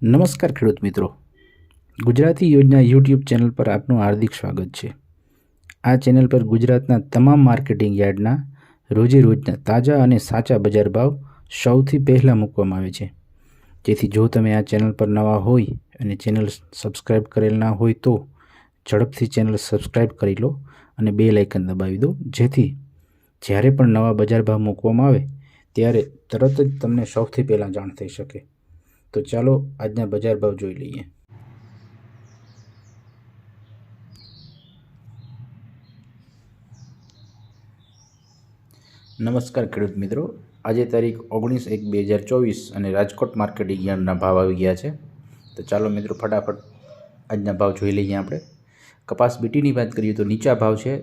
નમસ્કાર ખેડૂત મિત્રો, ગુજરાતી યોજના યુટ્યુબ ચેનલ પર આપનું હાર્દિક સ્વાગત છે। આ ચેનલ પર ગુજરાતના તમામ માર્કેટિંગ યાર્ડના રોજે રોજના તાજા અને સાચા બજાર ભાવ સૌથી પહેલાં મૂકવામાં આવે છે, જેથી જો તમે આ ચેનલ પર નવા હોય અને ચેનલ સબસ્ક્રાઈબ કરેલ ના હોય તો ઝડપથી ચેનલ સબસ્ક્રાઈબ કરી લો અને બેલ આઇકન દબાવી દો, જેથી જ્યારે પણ નવા બજાર ભાવ મૂકવામાં આવે ત્યારે તરત જ તમને સૌથી પહેલાં જાણ થઈ શકે। તો ચાલો આજના બજાર ભાવ જોઈ લઈએ। નમસ્કાર ખેડૂત મિત્રો, આજે તારીખ 19/1/2024 અને રાજકોટ માર્કેટિંગ યાર્ડના ભાવ આવી ગયા છે। તો ચાલો મિત્રો ફટાફટ આજના ભાવ જોઈ લઈએ। આપણે કપાસ બીટીની વાત કરીએ તો નીચા ભાવ છે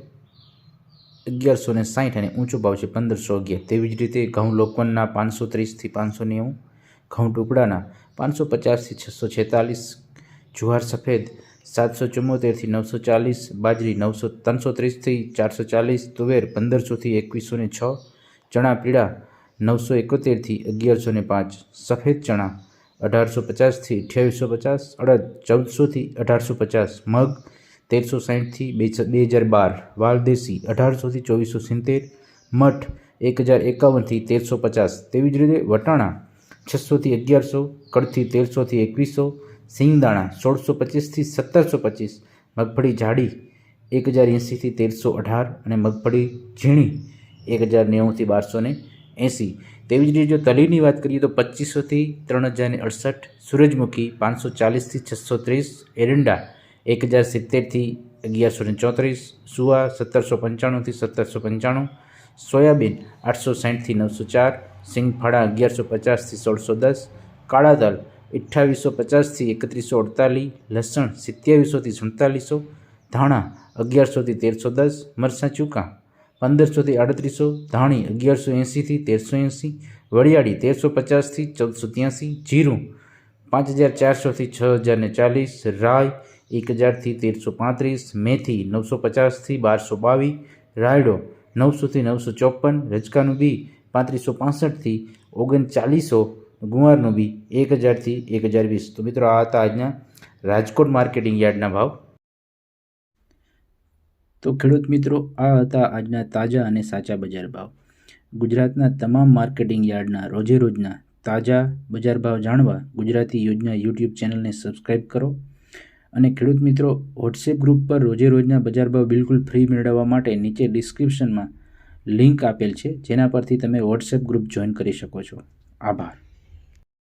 1160 અને ઊંચો ભાવ છે 1511। તેવી જ રીતે ઘઉં લોકવનના 530 થી 590, ઘઉં ટુકડાના 550 થી 646, જુવાર સફેદ 774 થી 940, બાજરી 330 થી 440, તુવેર 1500 થી 2106, ચણા પીળા 971 થી 1105, સફેદ ચણા 1850 થી 2850, અડદ 1400 થી 1850, મગ 1360 થી 2012, વાલદેશી 1800 થી 2470, મઠ 1051 થી 1350। તેવી જ રીતે વટાણા 600 થી 1100, કડથી 1300 થી 2100, સિંગદાણા 1625 થી 1725, મગફળી જાડી 1080 થી 1318 અને મગફળી ઝીણી 1090 થી 1280। તેવી જ રીતે જો તલીની વાત કરીએ તો 2500 થી 3068, સૂરજમુખી 540 થી 630, એરંડા 1070 થી 1134, સુવા 1795 થી 1795, સોયાબીન 860 થી 904, સિંગફાળા 1150 થી 1610, કાળા તલ 2850 થી 3148, લસણ 2700 થી 4700, ધાણા 1100 થી 1310, મરચાં ચૂકા 1500 થી 3800, ધાણી 1180 થી 1380, વરિયાળી 1350 થી 1483, જીરું 5400 થી 6040, રાઈ 1000 થી 1335, મેથી 950 થી 1222, રાયડો 900 થી 954, રજકાનું બી 3565 થી 3900, ગુવારનું બી 1000 થી 1020। તો મિત્રો આ હતા આજના રાજકોટ માર્કેટિંગ યાર્ડના ભાવ। તો ખેડૂત મિત્રો, આ હતા આજના તાજા અને સાચા બજાર ભાવ। ગુજરાતના તમામ માર્કેટિંગ યાર્ડના રોજે રોજના તાજા બજાર ભાવ જાણવા ગુજરાતી યોજના યુટ્યુબ ચેનલને સબસ્ક્રાઈબ કરો। અને ખેડૂત મિત્રો, વોટ્સએપ ગ્રુપ પર રોજે રોજના બજાર ભાવ બિલકુલ ફ્રી મેળવવા માટે નીચે ડિસ્ક્રિપ્શનમાં લિંક આપેલ છે, જેના પરથી તમે વોટ્સએપ ગ્રુપ જોઈન કરી શકો છો। આભાર।